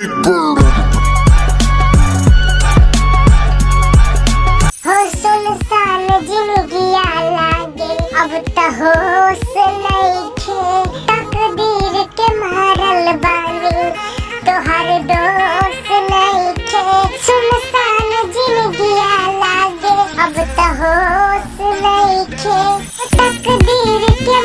हो सुनसान जिंदगिया लागे अब त होश नइखे तकदीर के मारल बानी तोहर दोष नइखे सुनसान जिंदगिया लागे अब त होश नइखे तकदीर के